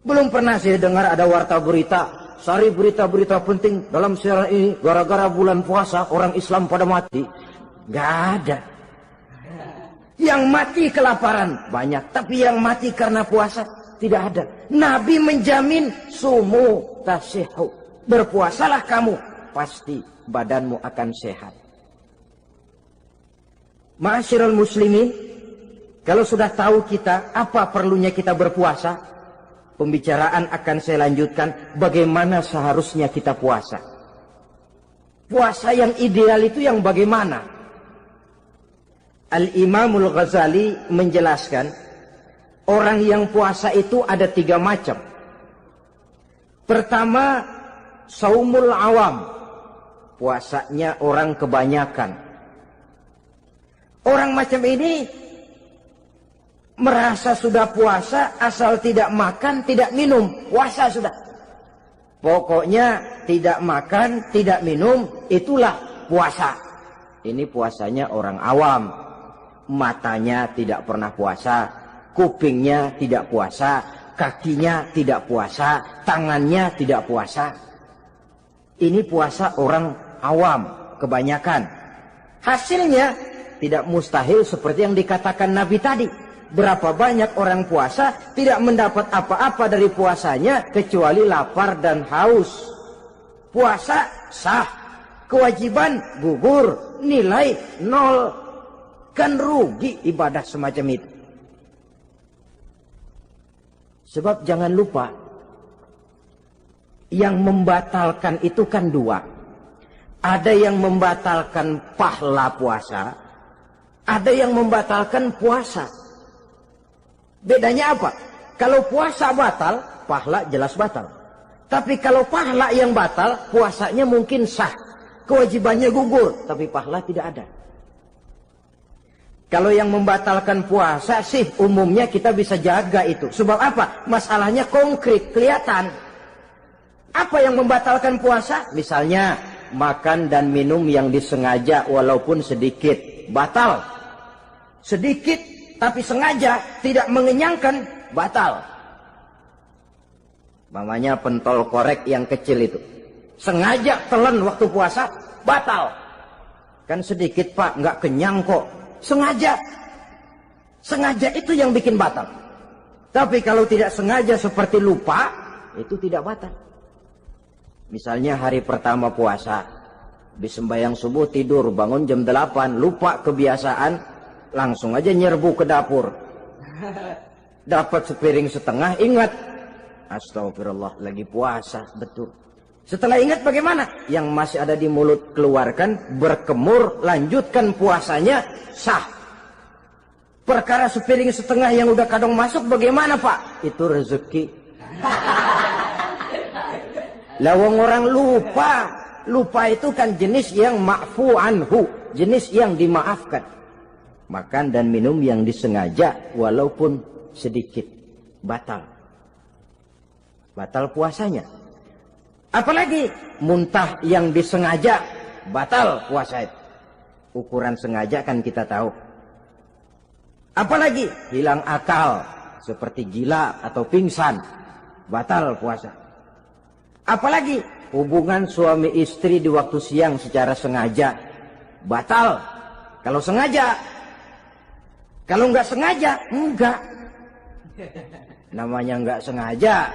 Belum pernah saya dengar ada warta berita, sari berita-berita penting dalam siaran ini, gara-gara bulan puasa orang Islam pada mati. Nggak ada. Yang mati kelaparan banyak, tapi yang mati karena puasa tidak ada. Nabi menjamin sumu tasihhu. Berpuasalah kamu, pasti badanmu akan sehat. Ma'asyiral muslimin, kalau sudah tahu kita apa perlunya kita berpuasa, pembicaraan akan saya lanjutkan bagaimana seharusnya kita puasa. Puasa yang ideal itu yang bagaimana? Al-Imamul Ghazali menjelaskan, orang yang puasa itu ada 3 macam. Pertama, saumul awam. Puasanya orang kebanyakan. Orang macam ini merasa sudah puasa asal tidak makan, tidak minum. Puasa sudah. Pokoknya tidak makan, tidak minum, itulah puasa. Ini puasanya orang awam. Matanya tidak pernah puasa. Kupingnya tidak puasa, kakinya tidak puasa, tangannya tidak puasa. Ini puasa orang awam, kebanyakan. Hasilnya tidak mustahil seperti yang dikatakan Nabi tadi. Berapa banyak orang puasa tidak mendapat apa-apa dari puasanya kecuali lapar dan haus. Puasa sah, kewajiban gugur, nilai 0. Kan rugi ibadah semacam itu. Sebab jangan lupa, yang membatalkan itu kan 2. Ada yang membatalkan pahala puasa, ada yang membatalkan puasa. Bedanya apa? Kalau puasa batal, pahala jelas batal. Tapi kalau pahala yang batal, puasanya mungkin sah. Kewajibannya gugur, tapi pahala tidak ada. Kalau yang membatalkan puasa sih umumnya kita bisa jaga itu. Sebab apa? Masalahnya konkret, kelihatan. Apa yang membatalkan puasa? Misalnya makan dan minum yang disengaja walaupun sedikit. Batal. Sedikit tapi sengaja tidak mengenyangkan, batal. Mamanya pentol korek yang kecil itu. Sengaja telan waktu puasa, batal. Kan sedikit pak, nggak kenyang kok. Sengaja. Sengaja itu yang bikin batal. Tapi kalau tidak sengaja seperti lupa, itu tidak batal. Misalnya hari pertama puasa, habis sembahyang subuh tidur, bangun jam 8, lupa kebiasaan, langsung aja nyerbu ke dapur. Dapat sepiring setengah, ingat. Astagfirullah, lagi puasa, betul. Setelah ingat bagaimana? Yang masih ada di mulut keluarkan, berkemur, lanjutkan puasanya, sah. Perkara sepiring setengah yang udah kadang masuk bagaimana Pak? Itu rezeki. Lawang orang lupa. Lupa itu kan jenis yang ma'fu anhu, jenis yang dimaafkan. Makan dan minum yang disengaja walaupun sedikit, batal. Batal puasanya. Apalagi muntah yang disengaja, batal puasa itu. Ukuran sengaja kan kita tahu. Apalagi hilang akal, seperti gila atau pingsan, batal puasa. Apalagi hubungan suami istri di waktu siang secara sengaja, batal. Kalau sengaja, kalau nggak sengaja, enggak. Namanya nggak sengaja.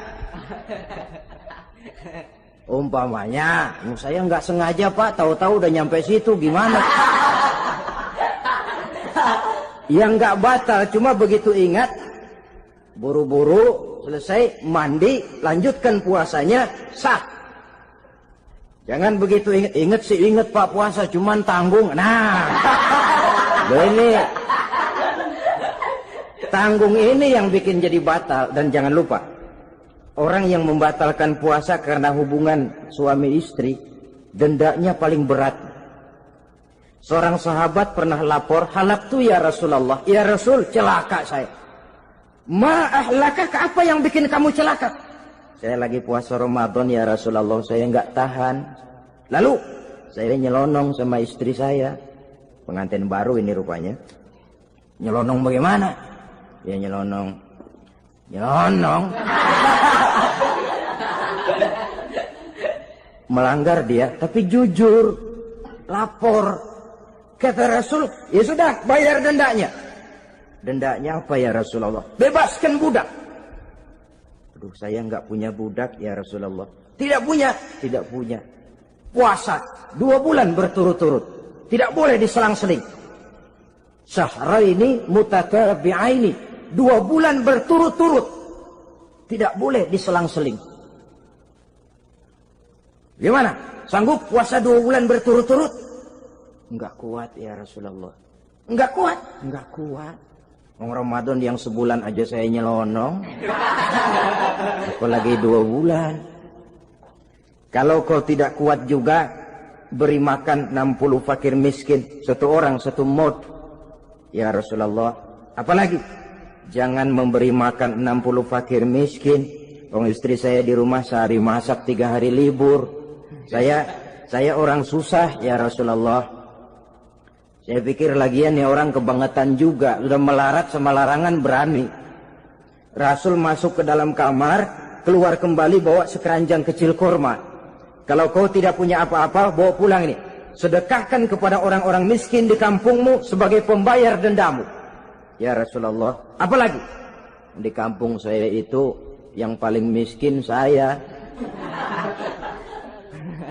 Umpamanya, saya nggak sengaja Pak, tahu-tahu udah nyampe situ, gimana? Yang nggak batal, cuma begitu ingat, buru-buru selesai mandi, lanjutkan puasanya, sah. Jangan begitu ingat sih ingat Pak puasa, cuman tanggung. Nah, ini tanggung ini yang bikin jadi batal. Dan jangan lupa, orang yang membatalkan puasa karena hubungan suami istri, dendanya paling berat. Seorang sahabat pernah lapor, halaktu ya Rasulullah. Ya Rasul, celaka saya. Ma'ahlakah, apa yang bikin kamu celaka? Saya lagi puasa Ramadan ya Rasulullah, saya nggak tahan. Lalu, saya nyelonong sama istri saya. Pengantin baru ini rupanya. Nyelonong bagaimana? Ya nyelonong. Melanggar dia, tapi jujur. Lapor. Kata Rasul, ya sudah, bayar dendanya. Dendanya apa ya Rasulullah? Bebaskan budak. Aduh, saya nggak punya budak ya Rasulullah. Tidak punya? Tidak punya. Puasa 2 bulan berturut-turut. Tidak boleh diselang-seling. Syahraini mutatabi'aini. 2 bulan berturut-turut. Tidak boleh diselang-seling. Gimana? Sanggup puasa 2 bulan berturut-turut? Enggak kuat ya Rasulullah. Enggak kuat? Enggak kuat. Ramadan yang sebulan aja saya nyelonong. Apalagi 2 bulan. Kalau kau tidak kuat juga, beri makan 60 fakir miskin. 1 orang 1 mod. Ya Rasulullah. Apalagi? Jangan memberi makan 60 fakir miskin. Orang istri saya di rumah sehari masak 3 hari libur. Saya orang susah ya Rasulullah. Saya pikir lagian ya orang kebangetan juga. Sudah melarat sama larangan berani. Rasul masuk ke dalam kamar, keluar kembali bawa sekeranjang kecil kurma. Kalau kau tidak punya apa-apa, bawa pulang ini. Sedekahkan kepada orang-orang miskin di kampungmu sebagai pembayar dendamu. Ya Rasulullah. Apalagi? Di kampung saya itu yang paling miskin saya.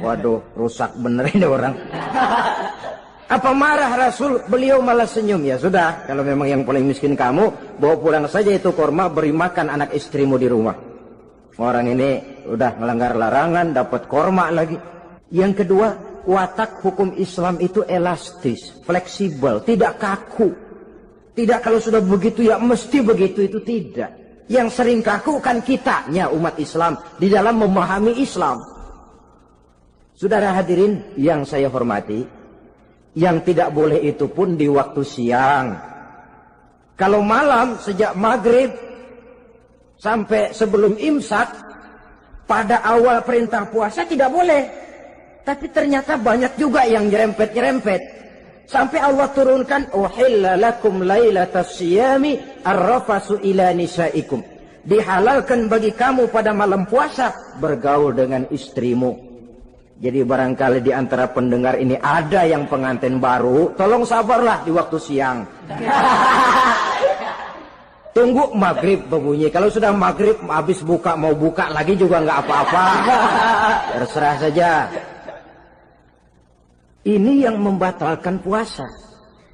Waduh, rusak bener ini orang. Apa marah Rasul? Beliau malah senyum. Ya sudah, kalau memang yang paling miskin kamu, bawa pulang saja itu kurma, beri makan anak istrimu di rumah. Orang ini udah melanggar larangan, dapat kurma lagi. Yang kedua, watak hukum Islam itu elastis, fleksibel, tidak kaku. Tidak kalau sudah begitu ya mesti begitu, itu tidak. Yang sering kaku kan kitanya umat Islam di dalam memahami Islam. Saudara hadirin yang saya hormati, yang tidak boleh itu pun di waktu siang. Kalau malam sejak maghrib sampai sebelum imsak, pada awal perintah puasa tidak boleh. Tapi ternyata banyak juga yang nyerempet-nyerempet. Sampai Allah turunkan, uhilla lakum lailatas siyami arrafasu ila nisaikum. Dihalalkan bagi kamu pada malam puasa bergaul dengan istrimu. Jadi barangkali di antara pendengar ini ada yang pengantin baru, tolong sabarlah di waktu siang. Tunggu maghrib berbunyi. Kalau sudah maghrib habis buka, mau buka lagi juga nggak apa-apa. Terserah saja. Ini yang membatalkan puasa.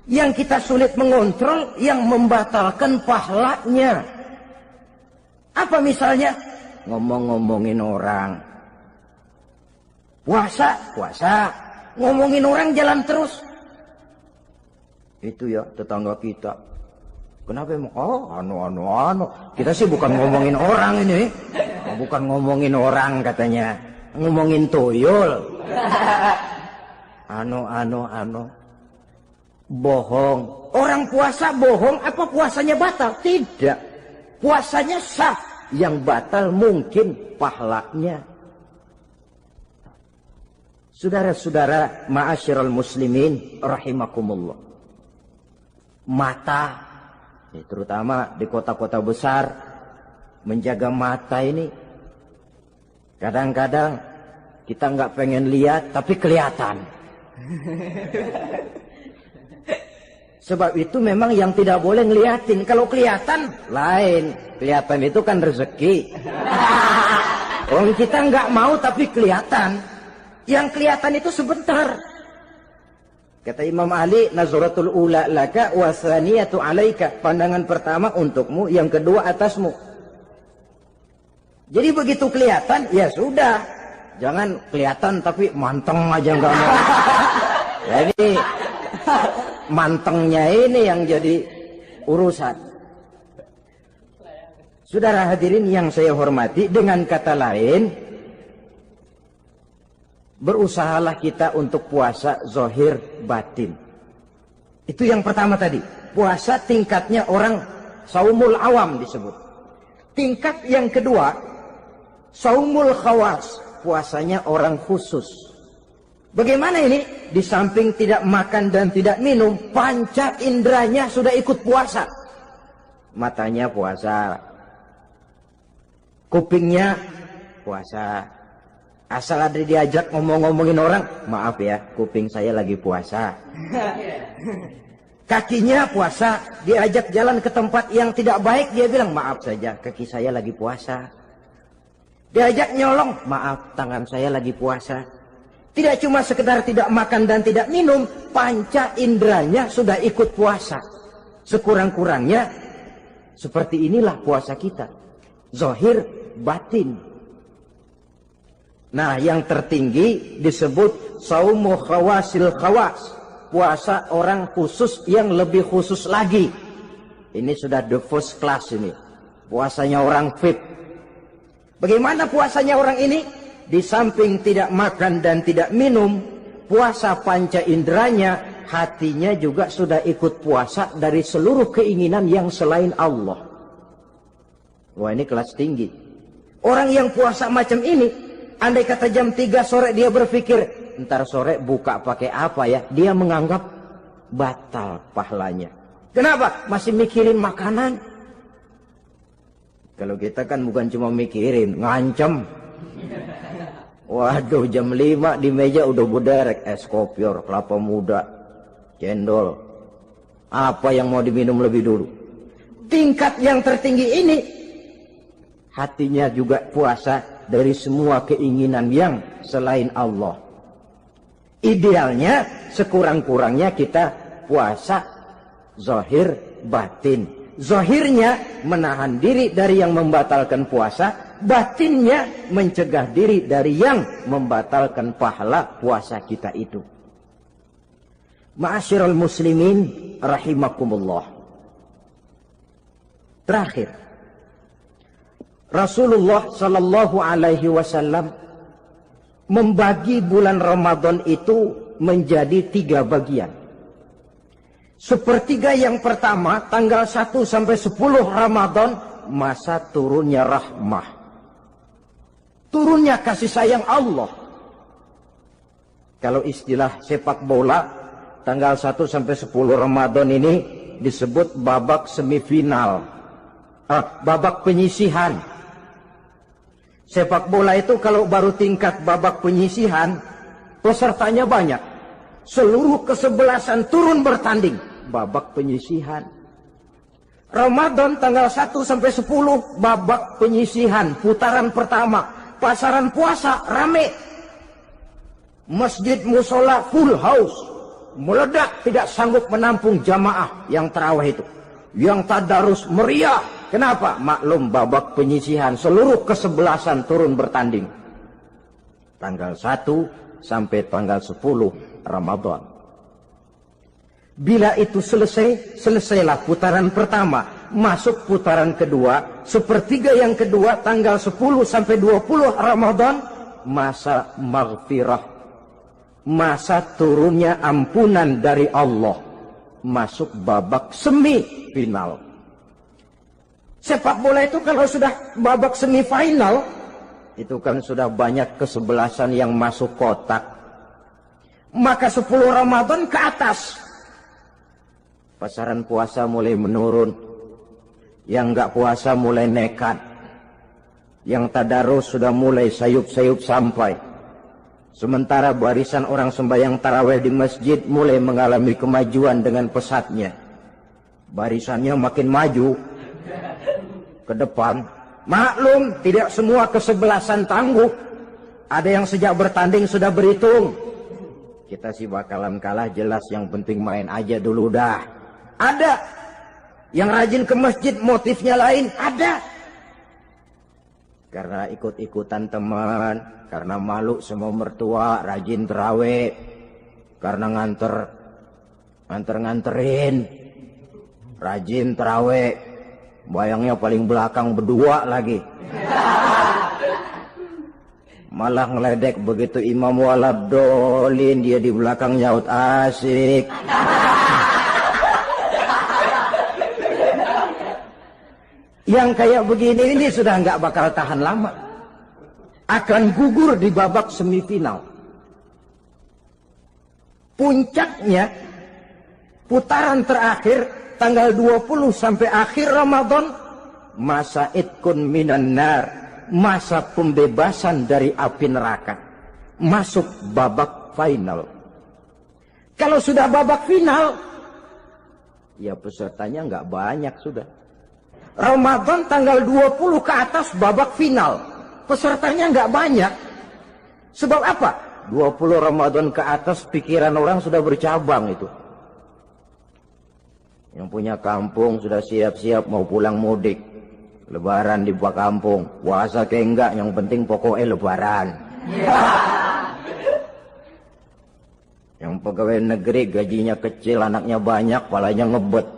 Yang kita sulit mengontrol, yang membatalkan pahalanya. Apa misalnya? Ngomong-ngomongin orang. Puasa. Ngomongin orang jalan terus. Itu ya tetangga kita. Kenapa emang? Oh, kita sih bukan ngomongin orang ini. Bukan ngomongin orang katanya. Ngomongin tuyul. Bohong. Orang puasa bohong, apa puasanya batal? Tidak. Puasanya sah. Yang batal mungkin pahalanya. Saudara-saudara ma'asyiral muslimin rahimakumullah. Mata, terutama di kota-kota besar, menjaga mata ini kadang-kadang kita nggak pengen lihat tapi kelihatan. Sebab itu memang yang tidak boleh ngeliatin. Kalau kelihatan lain, kelihatan itu kan rezeki. Orang kita nggak mau tapi kelihatan. Yang kelihatan itu sebentar. Kata Imam Ali, nazaratul ula laka wa tsaniyatu alaika. Pandangan pertama untukmu, yang kedua atasmu. Jadi begitu kelihatan, ya sudah. Jangan kelihatan tapi manteng aja enggak mau. Jadi mantengnya ini yang jadi urusan. Saudara hadirin yang saya hormati, dengan kata lain, berusahalah kita untuk puasa zahir batin. Itu yang pertama tadi. Puasa tingkatnya orang saumul awam disebut. Tingkat yang kedua, saumul khawas. Puasanya orang khusus. Bagaimana ini? Di samping tidak makan dan tidak minum, panca inderanya sudah ikut puasa. Matanya puasa. Kupingnya puasa. Asal ada diajak ngomong-ngomongin orang, maaf ya, kuping saya lagi puasa. Kakinya puasa, diajak jalan ke tempat yang tidak baik, dia bilang, maaf saja, kaki saya lagi puasa. Diajak nyolong, maaf, tangan saya lagi puasa. Tidak cuma sekedar tidak makan dan tidak minum, panca inderanya sudah ikut puasa. Sekurang-kurangnya, seperti inilah puasa kita. Zahir, batin. Nah, yang tertinggi disebut saumu khawasil khawas. Puasa orang khusus yang lebih khusus lagi. Ini sudah the first class ini. Puasanya orang VIP. Bagaimana puasanya orang ini? Di samping tidak makan dan tidak minum, puasa panca inderanya, hatinya juga sudah ikut puasa dari seluruh keinginan yang selain Allah. Wah, ini kelas tinggi. Orang yang puasa macam ini, andai kata jam 3 sore dia berpikir, ntar sore buka pakai apa ya? Dia menganggap batal pahalanya. Kenapa? Masih mikirin makanan. Kalau kita kan bukan cuma mikirin, ngancem. Waduh, jam 5 di meja udah buderek es kopior, kelapa muda, cendol. Apa yang mau diminum lebih dulu? Tingkat yang tertinggi ini, hatinya juga puasa dari semua keinginan yang selain Allah. Idealnya sekurang-kurangnya kita puasa zahir batin. Zahirnya menahan diri dari yang membatalkan puasa, batinnya mencegah diri dari yang membatalkan pahala puasa kita itu. Ma'asyiral muslimin rahimakumullah. Terakhir, Rasulullah sallallahu alaihi wasallam membagi bulan Ramadan itu menjadi 3 bagian. Sepertiga yang pertama, tanggal 1 sampai 10 Ramadan, masa turunnya rahmah. Turunnya kasih sayang Allah. Kalau istilah sepak bola, tanggal 1 sampai 10 Ramadan ini disebut babak semifinal. Babak penyisihan. Sepak bola itu kalau baru tingkat babak penyisihan, pesertanya banyak. Seluruh kesebelasan turun bertanding. Babak penyisihan. Ramadan tanggal 1 sampai 10, babak penyisihan. Putaran pertama. Pasaran puasa rame. Masjid musola full house. Meledak, tidak sanggup menampung jamaah yang tarawih itu. Yang tadarus meriah. Kenapa? Maklum babak penyisihan. Seluruh kesebelasan turun bertanding. Tanggal 1 sampai tanggal 10 Ramadan. Bila itu selesai, selesailah putaran pertama. Masuk putaran kedua, sepertiga yang kedua tanggal 10 sampai 20 Ramadan, masa maghfirah, masa turunnya ampunan dari Allah. Masuk babak semifinal. Sepak bola itu kalau sudah babak semifinal, itu kan sudah banyak kesebelasan yang masuk kotak. Maka 10 Ramadan ke atas, pasaran puasa mulai menurun. Yang enggak puasa mulai nekat. Yang tadarus sudah mulai sayup-sayup sampai. Sementara barisan orang sembahyang tarawih di masjid mulai mengalami kemajuan dengan pesatnya. Barisannya makin maju ke depan. Maklum, tidak semua kesebelasan tangguh. Ada yang sejak bertanding sudah berhitung. Kita sih bakalan kalah jelas, yang penting main aja dulu dah. Ada yang rajin ke masjid, motifnya lain, ada. Karena ikut-ikutan teman, karena malu sama mertua, rajin terawih. Karena nganterin, rajin terawih. Bayangnya paling belakang berdua lagi. Malah ngeledek begitu imam waladolin, dia di belakang nyaut asik. Yang kayak begini ini sudah nggak bakal tahan lama. Akan gugur di babak semifinal. Puncaknya, putaran terakhir, tanggal 20 sampai akhir Ramadan, masa itkun minan nar, masa pembebasan dari api neraka. Masuk babak final. Kalau sudah babak final, ya pesertanya nggak banyak sudah. Ramadan tanggal 20 ke atas babak final. Pesertanya nggak banyak. Sebab apa? 20 Ramadan ke atas pikiran orang sudah bercabang itu. Yang punya kampung sudah siap-siap mau pulang mudik. Lebaran di buah kampung. Puasa ke enggak, yang penting pokoknya lebaran. Yang pegawai negeri gajinya kecil, anaknya banyak, palanya ngebet.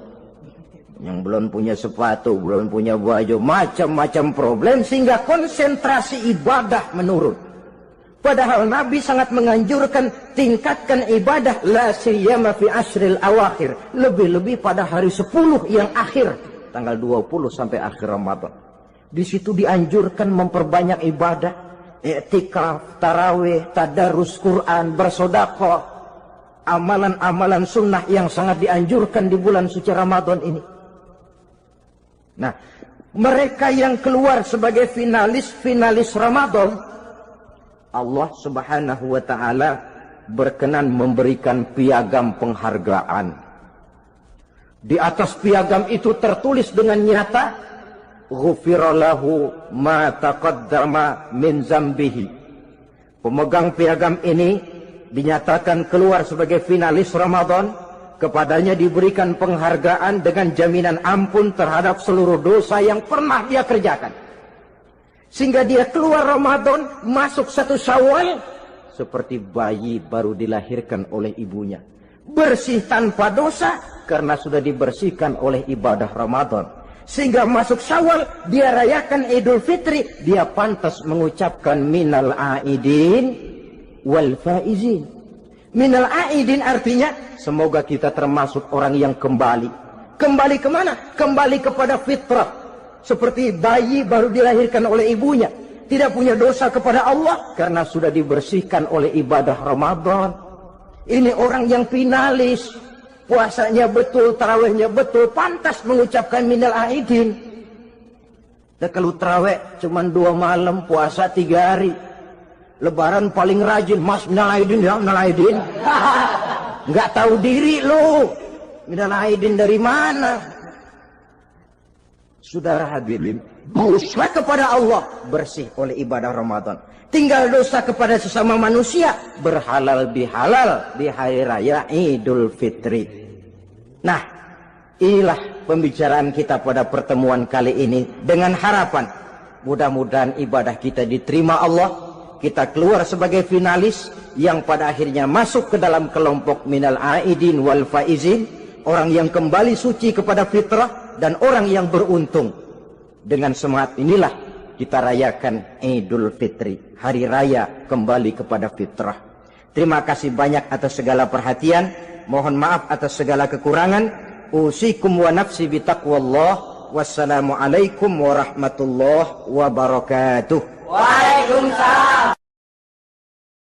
Yang belum punya sepatu, belum punya baju, macam-macam problem, sehingga konsentrasi ibadah menurun. Padahal Nabi sangat menganjurkan tingkatkan ibadah, la siyama fi ashril awakhir, lebih-lebih pada hari 10 yang akhir, tanggal 20 sampai akhir Ramadan. Di situ dianjurkan memperbanyak ibadah, i'tikaf, tarawih, tadarus Quran, bersedekah, amalan-amalan sunnah yang sangat dianjurkan di bulan suci Ramadan ini. Nah, mereka yang keluar sebagai finalis Ramadan, Allah Subhanahu wa ta'ala berkenan memberikan piagam penghargaan. Di atas piagam itu tertulis dengan nyata, ghufira lahu ma taqaddama min zambihi. Pemegang piagam ini dinyatakan keluar sebagai finalis Ramadan. Kepadanya diberikan penghargaan dengan jaminan ampun terhadap seluruh dosa yang pernah dia kerjakan. Sehingga dia keluar Ramadan, masuk 1 Syawal, seperti bayi baru dilahirkan oleh ibunya. Bersih tanpa dosa, karena sudah dibersihkan oleh ibadah Ramadan. Sehingga masuk Syawal, dia rayakan Idul Fitri, dia pantas mengucapkan minal aidin wal faizin. Minal aidin artinya, semoga kita termasuk orang yang kembali. Kembali kemana? Kembali kepada fitrah. Seperti bayi baru dilahirkan oleh ibunya. Tidak punya dosa kepada Allah, karena sudah dibersihkan oleh ibadah Ramadan. Ini orang yang finalis. Puasanya betul, tarawihnya betul, pantas mengucapkan minal aidin. Dan kalau tarawih cuma 2 malam, puasa 3 hari. Lebaran paling rajin, mas minal aidin ya, minal aidin. Nggak tahu diri lu. Minal aidin dari mana? Saudara hadirin, dosa kepada Allah bersih oleh ibadah Ramadan. Tinggal dosa kepada sesama manusia, berhalal bihalal di hari raya Idul Fitri. Nah, inilah pembicaraan kita pada pertemuan kali ini, dengan harapan mudah-mudahan ibadah kita diterima Allah, kita keluar sebagai finalis yang pada akhirnya masuk ke dalam kelompok minal aidin wal faizin, orang yang kembali suci kepada fitrah dan orang yang beruntung. Dengan semangat inilah kita rayakan Idul Fitri, hari raya kembali kepada fitrah. Terima kasih banyak atas segala perhatian. Mohon maaf atas segala kekurangan. Usikum wa nafsi bitaqwallah. Wassalamualaikum warahmatullahi wabarakatuh. Waalaikumsalam.